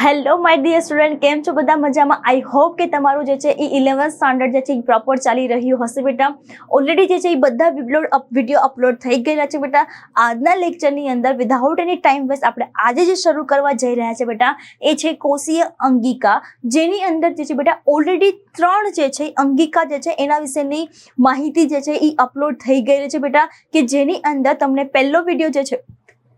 Hello my dear student, કેમ છો બધા? મજામાં? આઈ હોપ કે તમારું જે છે એ 11th સ્ટાન્ડર્ડ જે છે એ પ્રોપર ચાલી રહ્યું હશે બેટા. ઓલરેડી જે છે એ બધા વિડીયો અપલોડ થઈ ગયેલા છે બેટા. આજના લેક્ચરની અંદર વિધાઉટ એની ટાઈમ વેસ્ટ આપણે આજે જે શરૂ કરવા જઈ રહ્યા છે બેટા એ છે કોષીય અંગિકા, જેની અંદર જે છે બેટા ઓલરેડી 3 જે છે અંગિકા જે છે એના વિશેની માહિતી જે છે એ અપલોડ થઈ ગયેલી છે બેટા, કે જેની અંદર તમને પહેલો વિડીયો જે છે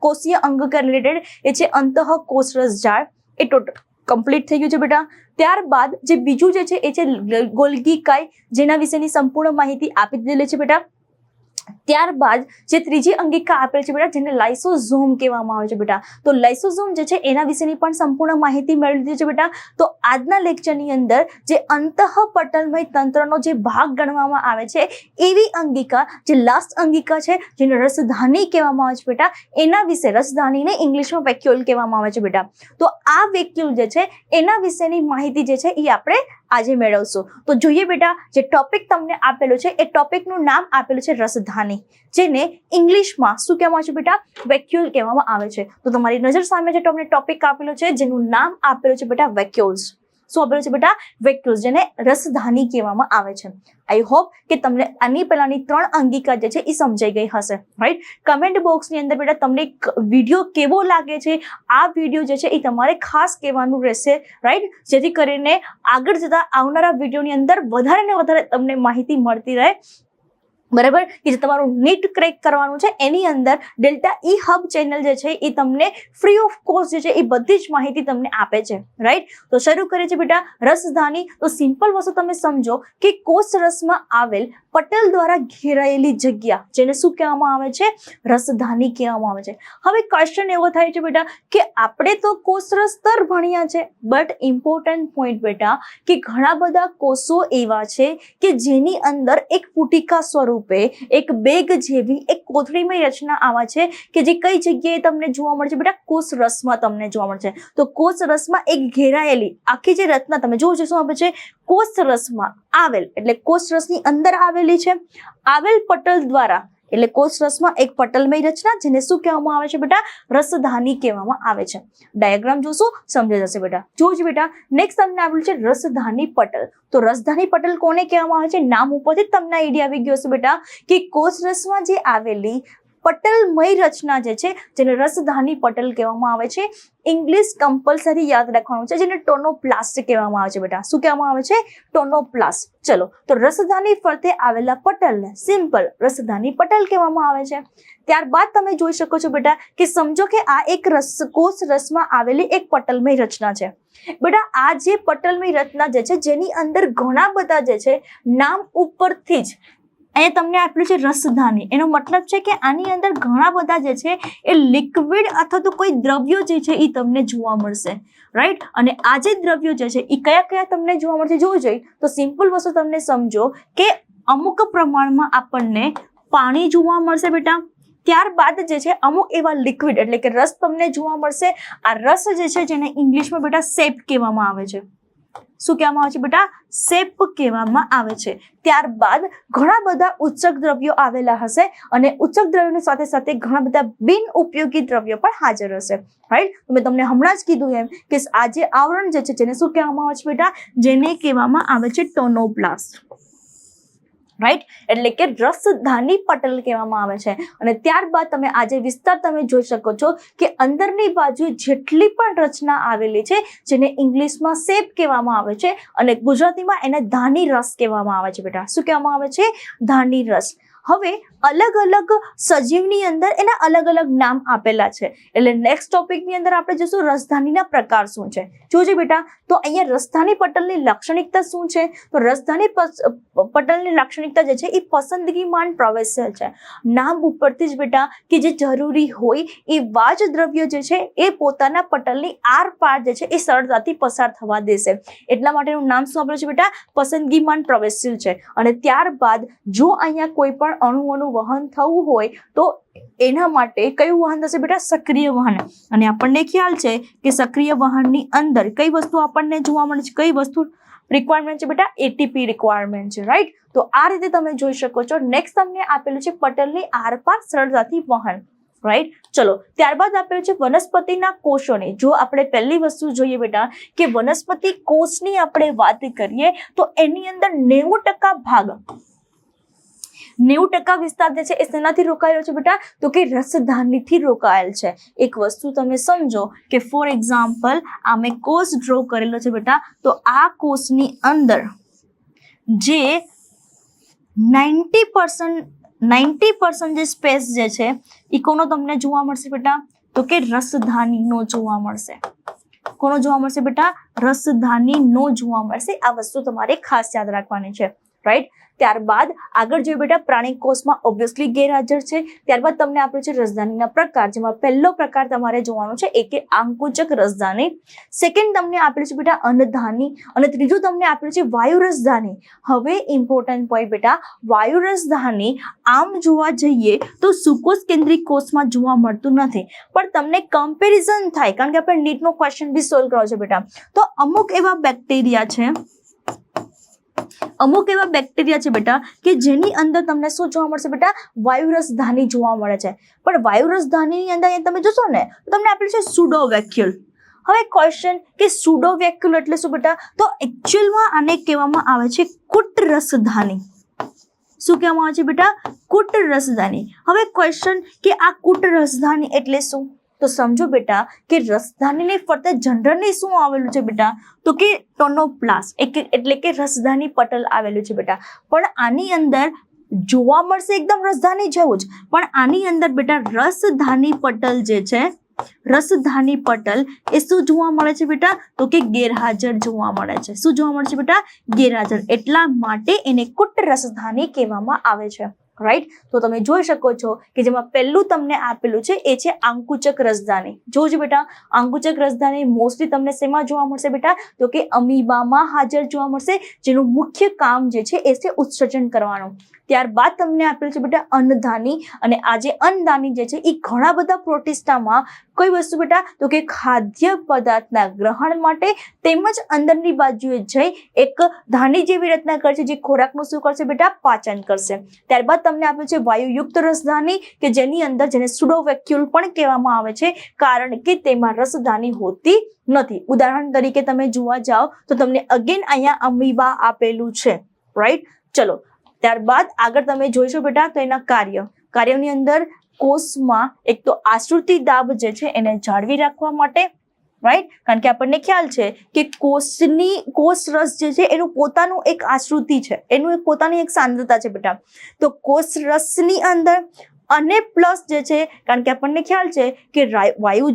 કોષીય અંગિકા રિલેટેડ એ છે અંતઃકોષરસ જાળ એ ટોટલ કમ્પ્લીટ થઈ ગયું છે બેટા. ત્યારબાદ જે બીજું જે છે એ છે ગોલ્ગી કાય, જેના વિશેની સંપૂર્ણ માહિતી આપી દીધેલી છે બેટા. ત્યારબાદ જે ત્રીજી અંગિકા આપેલ છે બેટા, જેને લાઇસોઝોમ કહેવામાં આવે છે બેટા. તો લાઇસોઝોમ જે છે એના વિશેની પણ સંપૂર્ણ માહિતી મેળવી દીધી છે બેટા. તો આજના લેક્ચરની અંદર જે અંતઃપટલમય તંત્રનો જે ભાગ ગણવામાં આવે છે એવી અંગિકા, જે લાસ્ટ અંગિકા છે જેને રસધાની કહેવામાં આવે છે બેટા, એના વિશે રસધાનીને ઇંગ્લિશમાં વેક્યુલ કહેવામાં આવે છે બેટા. તો આ વેક્યુલ જે છે એના વિશેની માહિતી જે છે એ આપણે આજે મેળવશું. તો જોઈએ બેટા, જે ટોપિક તમને આપેલો છે એ ટોપિકનું નામ આપેલું છે રસધાની, જેને ઇંગ્લિશમાં શું કહેવામાં આવે છે બેટા? વેક્યુલ કહેવામાં આવે છે. તો તમારી નજર સામે જે તમને ટોપિક આપેલો છે જેનું નામ આપેલું છે બેટા વેક્યુલ્સ. શું આપેલું છે બેટા? વેક્યુલ્સ, જેને રસધાની કહેવામાં આવે છે. આઈ હોપ કે તમને આની પહેલાની 3 અંગિકા જે છે એ સમજાઈ ગઈ હશે, રાઈટ? કમેન્ટ બોક્સની અંદર બેટા તમને વિડીયો કેવો લાગે છે, આ વિડીયો જે છે એ તમારે ખાસ કહેવાનું રહેશે, રાઈટ? જેથી કરીને આગળ જતા આવનારા વિડીયોની અંદર વધારે ને વધારે તમને માહિતી મળતી રહે, બરાબર? કે જે તમારું નીટ ક્રેક કરવાનું છે એની અંદર ડેલ્ટા ઈ હબ ચેનલ જે છે એ તમને ફ્રી ઓફ કોસ્ટ જે છે એ બધી જ માહિતી તમને આપે છે, રાઈટ? તો શરૂ કરીએ છીએ બેટા રસધાની. તો સિમ્પલ વસ્તુ તમે સમજો કે કોષ રસમાં આવેલ પટલ દ્વારા ઘેરાયેલી જગ્યા, જેને શું કહેવામાં આવે છે? રસધાની કહેવામાં આવે છે. હવે ક્વેશ્ચન એવો થાય છે બેટા કે આપણે તો કોષરસ સ્તર ભણ્યા છે, બટ ઇમ્પોર્ટન્ટ પોઈન્ટ બેટા કે ઘણા બધા કોષો એવા છે કે જેની અંદર એક પુટિકા સ્વરૂપ એક બેગ જેવી એક કોથળીમય રચના આવા છે કે જે કઈ જગ્યાએ તમને જોવા મળે છે બેટા? કોષ રસમાં તમને જોવા મળે છે. તો કોષ રસમાં એક ઘેરાયેલી આખી જે રચના તમે જોવો છો શું આપે છે? કોષ રસમાં આવેલ, એટલે કોષ રસની અંદર આવેલી છે, આવેલ પટલ દ્વારા, એટલે કોષ રસમાં એક પટલમય રચના, જેને શું કહેવામાં આવે છે બેટા? રસધાની કહેવામાં આવે છે. ડાયાગ્રામ જોશો સમજાઈ જશે બેટા. જોજો બેટા, નેક્સ્ટ તમને આવેલું છે રસધાની પટલ. તો રસધાની પટલ કોને કહેવામાં આવે છે? નામ ઉપરથી તમને આઈડિયા આવી ગયો હશે બેટા કે કોષ રસમાં જે આવેલી પટલમય રચના જે છે જેને રસધાની પટલ કહેવામાં આવે છે. ઇંગ્લિશ કમ્પલસરી યાદ રાખવાનું છે, જેને ટોનોપ્લાસ્ટ કહેવામાં આવે છે બેટા. શું કહેવામાં આવે છે? ટોનોપ્લાસ્ટ. ચલો, તો રસધાની ફરતે આવેલા પટલને સિમ્પલ રસધાની પટલ કહેવામાં આવે છે. ત્યારબાદ તમે જોઈ શકો છો બેટા કે સમજો કે આ એક કોષ રસમાં આવેલી એક પટલમય રચના છે બેટા. આ જે પટલમય રચના જે છે જેની અંદર ઘણા બધા જે છે નામ ઉપરથી જ અહીંયા તમને આપ્યું છે રસધાની, એનો મતલબ છે કે આની અંદર ઘણા બધા જે છે એ લિક્વિડ અથવા તો કોઈ દ્રવ્યો જે છે એ તમને જોવા મળશે, રાઈટ? અને આ જે દ્રવ્યો જે છે એ કયા કયા તમને જોવા મળશે જોવું જોઈએ. તો સિમ્પલ વસ્તુ તમને સમજો કે અમુક પ્રમાણમાં આપણને પાણી જોવા મળશે બેટા. ત્યારબાદ જે છે અમુક એવા લિક્વિડ એટલે કે રસ તમને જોવા મળશે. આ રસ જે છે જેને ઇંગ્લિશમાં બેટા સેપ કહેવામાં આવે છે. શું કહેવામાં આવે છે બેટા? સેપ કહેવામાં આવે છે. ત્યારબાદ ઘણા બધા ઉચ્ચક દ્રવ્યો આવેલા હશે અને ઉચ્ચક દ્રવ્યોની સાથે સાથે ઘણા બધા બિન ઉપયોગી દ્રવ્યો પણ હાજર હશે, રાઈટ? મેં તમને હમણાં જ કીધું એમ કે આ જે આવરણ જે છે જેને શું કહેવામાં આવે છે બેટા? જેને કહેવામાં આવે છે ટોનોપ્લાસ્ટ, રાઈટ? એટલે કે રસધાની પટલ કહેવામાં આવે છે. અને ત્યારબાદ તમે આજે વિસ્તાર તમે જોઈ શકો છો કે અંદરની બાજુ જેટલી પણ રચના આવેલી છે જેને ઇંગ્લિશમાં સેપ કહેવામાં આવે છે અને ગુજરાતીમાં એને ધાની રસ કહેવામાં આવે છે બેટા. શું કહેવામાં આવે છે? ધાની રસ. હવે અલગ અલગ સજીવની અંદર એના અલગ અલગ નામ આપેલા છે. એટલે નેક્સ્ટ ટોપિકની અંદર આપણે જોઈશું રસધાનીના પ્રકાર શું છે. જોજો બેટા, તો અહીંયા રસધાની પટલની લાક્ષણિકતા શું છે? તો રસધાની પટલની લાક્ષણિકતા જે છે એ પસંદગીમાન પ્રવેશલ છે. નામ ઉપરથી જ બેટા કે જે જરૂરી હોય એવા જ દ્રવ્યો જે છે એ પોતાના પટલની આરપાર જે છે એ સરળતાથી પસાર થવા દેશે. એટલા માટેનું નામ શું આપેલું છે બેટા? પસંદગીમાન પ્રવેશશીલ છે. અને ત્યારબાદ જો અહીંયા કોઈ પણ અણુઓનું વહન થવું હોય તો એના માટે કયું વહન થશે બેટા? સક્રિય વહન. અને આપણને ખ્યાલ છે કે સક્રિય વહનની અંદર કઈ વસ્તુ આપણને જોવા મળે છે? કઈ વસ્તુ રિક્વાયરમેન્ટ છે બેટા? એટીપી રિક્વાયરમેન્ટ છે, રાઈટ? તો આ રીતે તમે જોઈ શકો છો. નેક્સ્ટ તમને આપેલું છે પટલની આરપાર સરળતાથી વહન. રાઈટ. ચલો, ત્યારબાદ આપેલું છે વનસ્પતિના કોષોને. જો આપણે પહેલી વસ્તુ જોઈએ બેટા કે વનસ્પતિ કોષની આપણે વાત કરીએ તો એની અંદર 90% ભાગ 90% વિસ્તાર જે છે એ શેનાથી રોકાયેલો છે બેટા? તો કે રસધાનીથી રોકાયેલ છે. એક વસ્તુ તમે સમજો કે ફોર એક્ઝામ્પલ આ મેં કોષ ડ્રો કરેલો છે બેટા, તો આ કોષની અંદર જે 90% જે સ્પેસ જે છે એ કોનો તમને જોવા મળશે બેટા? તો કે રસધાનીનો જોવા મળશે. કોનો જોવા મળશે બેટા? રસધાનીનો જોવા મળશે. આ વસ્તુ તમારે ખાસ યાદ રાખવાની છે, રાઈટ. ત્યારબાદ આગળ જોઈએ બેટા, પ્રાણી કોષમાં ઓબ્વિયસલી ગેરહાજર છે. ત્યારબાદ તમને આપ્યું છે રસધાનીના પ્રકાર, જેમાં પહેલો પ્રકાર તમારે જોવાનો છે એ કે આંકુચક રસધાની. સેકન્ડ તમને આપેલું છે બેટા અન્નધાની, અને ત્રીજું તમને આપેલું છે વાયુ રસધાની. હવે ઇમ્પોર્ટન્ટ પોઈન્ટ બેટા, વાયુ રસધાની આમ જોવા જઈએ તો સુકોષ કેન્દ્રિત કોષમાં જોવા મળતું નથી, પણ તમને કમ્પેરિઝન થાય, કારણ કે આપણે નીટનો ક્વેશ્ચન બી સોલ્વ કર્યો છે બેટા. તો અમુક એવા બેક્ટેરિયા છે બેટા કે જેની અંદર તમને શું જોવા મળશે બેટા? વાયુ રસધાની જોવા મળે છે. પણ વાયુ રસધાનીની અંદર તમે જોશો ને તો તમને આપેલું છે સુડો વેક્યુલ. હવે ક્વેશ્ચન કે સુડો વેક્યુલ એટલે શું બેટા? તો એકચ્યુઅલમાં આને કહેવામાં આવે છે કુટ રસધાની. શું કહેવામાં આવે છે બેટા? કુટ રસધાની. હવે ક્વેશ્ચન કે આ કુટ રસધાની એટલે શું? તો સમજો બેટા કે રસધાનીની ફરતે જનરલી શું આવેલું છે બેટા? તો કે ટોનોપ્લાસ્ટ એટલે કે રસધાની પટલ આવેલું છે બેટા. પણ આની અંદર જોવા મળશે એકદમ રસધાની જેવું જ, પણ આની અંદર બેટા રસધાની પટલ જે છે, રસધાની પટલ એ શું જોવા મળે છે બેટા? તો કે ગેરહાજર જોવા મળે છે. શું જોવા મળે છે બેટા? ગેરહાજર. એટલા માટે એને કુટ રસધાની કહેવામાં આવે છે, રાઈટ. તો તમે જોઈ શકો છો કે જેમાં પહેલું તમને આપેલું છે એ છે આંકુચક રસધાની. જોજો બેટા, આંકુચક રસધાની મોસ્ટલી તમને શેમાં જોવા મળશે બેટા? તો કે અમીબામાં હાજર જોવા મળશે, જેનું મુખ્ય કામ જે છે એ છે ઉત્સર્જન કરવાનું. ત્યારબાદ તમને આપેલું છે બેટા અન્નધાની, અને આ જે અન્નધાની જે છે એ ઘણા બધા પ્રોટિસ્ટામાં કઈ વસ્તુ બેટા? તો કે ખાદ્ય પદાર્થના ગ્રહણ માટે તેમજ અંદરની બાજુએ જઈ એક ધાની જેવી રચના કરશે, જે ખોરાકનું શું કરશે બેટા? પાચન કરશે. ત્યારબાદ તમને આપ્યું છે વાયુયુક્ત રસધાની, કે જેની અંદર જેને સુડો વેક્યુલ પણ કહેવામાં આવે છે, કારણ કે તેમાં રસધાની હોતી નથી. ઉદાહરણ તરીકે તમે જોવા જાઓ તો તમને અગેન અહીંયા અમીબા આપેલું છે, રાઈટ. ચલો, ત્યારબાદ આગળ તમે જોઈશો બેટા તો એના કાર્યની અંદર કોષમાં એક તો આશ્રુતિ દાબ જે છે એને જાળવી રાખવા માટે, રાઈટ. કારણ કે આપણને ખ્યાલ છે કે કોષ રસ જે છે એનું પોતાનું એક આશ્રુતિ છે, એનું એક પોતાની એક સાંદ્રતા છે બેટા. તો કોષ રસની અંદર અને પ્લસ જે છે, કારણ કે આપણને ખ્યાલ છે કે વાયુ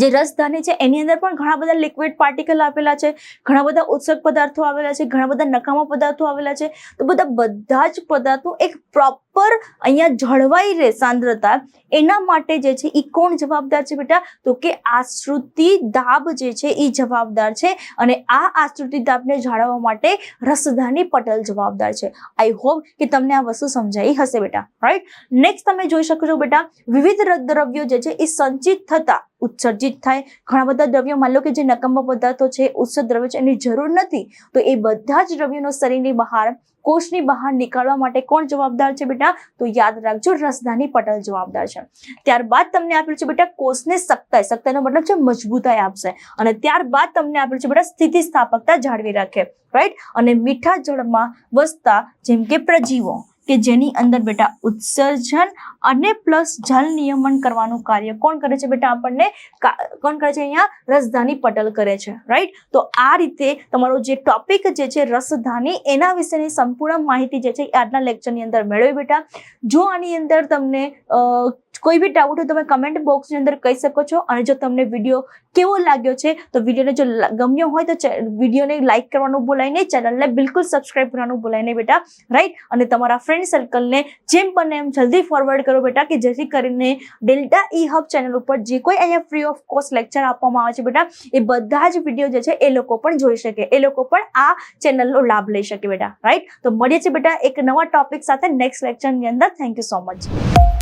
જે રસધાની છે એની અંદર પણ ઘણા બધા લિક્વિડ પાર્ટિકલ આપેલા છે, ઘણા બધા ઉત્સર્ગ પદાર્થો આવેલા છે, ઘણા બધા નકામા પદાર્થો આવેલા છે. તો બધા જ પદાર્થો એક પ્રોપર અહીંયા જળવાઈ રહે સાંદ્રતા, એના માટે જે છે એ કોણ જવાબદાર છે બેટા? તો કે આશ્રુતિ દાબ જે છે એ જવાબદાર છે, અને આ આશ્રુતિ દાબને જાળવવા માટે રસધાની પટલ જવાબદાર છે. આઈ હોપ કે તમને આ વસ્તુ સમજાઈ હશે બેટા, રાઈટ. નેક્સ્ટ તમે જોઈ શકો છો બેટા, વિવિધ દ્રવ્યો જે છે એ સંચિત થતા ઉત્સર્જિત થાય. ઘણા બધા દ્રવ્યો, માન લો કે જે નકામા પદાર્થો છે, ઉત્સર્ગ દ્રવ્ય છે, એની જરૂર નથી, તો એ બધા જ દ્રવ્યોનો શરીરની બહાર, કોષની બહાર નીકાળવા માટે કોણ જવાબદાર છે બેટા? તો યાદ રાખજો, રસધાની પટલ જવાબદાર છે. ત્યારબાદ તમને આપેલું છે બેટા કોષને સખ્તાઈનો મતલબ છે મજબૂતાઈ આપશે, અને ત્યારબાદ તમને આપેલું છે બેટા સ્થિતિસ્થાપકતા જાળવી રાખે, રાઈટ. અને મીઠા જળમાં વસતા જેમ કે પ્રજીવો, કે જેની અંદર બેટા ઉત્સર્જન અને પ્લસ જલ નિયમન કરવાનું કાર્ય કોણ કરે છે બેટા? આપણને કોણ કરે છે? અહીંયા રસધાની પટલ કરે છે, રાઈટ. તો આ રીતે તમારો જે ટોપિક જે છે રસધાની, એના વિશેની સંપૂર્ણ માહિતી જે છે આજના લેક્ચરની અંદર મેળવી બેટા. જો આની અંદર તમને કોઈ બી ડાઉટ હોય તમે કમેન્ટ બોક્સની અંદર કહી શકો છો, અને જો તમને વિડીયો કેવો લાગ્યો છે તો વિડીયોને જો ગમ્યો હોય તો વિડીયોને લાઈક કરવાનું ભૂલાય નહીં, ચેનલને બિલકુલ સબસ્ક્રાઇબ કરવાનું ભૂલાય નહીં બેટા, રાઈટ. અને તમારા ફ્રેન્ડ સર્કલને જેમ બને એમ જલ્દી ફોરવર્ડ કરો બેટા, કે જેથી કરીને ડેલ્ટા ઈ હબ ચેનલ ઉપર જે કોઈ અહીંયા ફ્રી ઓફ કોસ્ટ લેક્ચર આપવામાં આવે છે બેટા, એ બધા જ વિડીયો જે છે એ લોકો પણ જોઈ શકે, એ લોકો પણ આ ચેનલનો લાભ લઈ શકે બેટા, રાઈટ. તો મળીએ છીએ બેટા એક નવા ટોપિક સાથે નેક્સ્ટ લેક્ચરની અંદર. Thank you so much.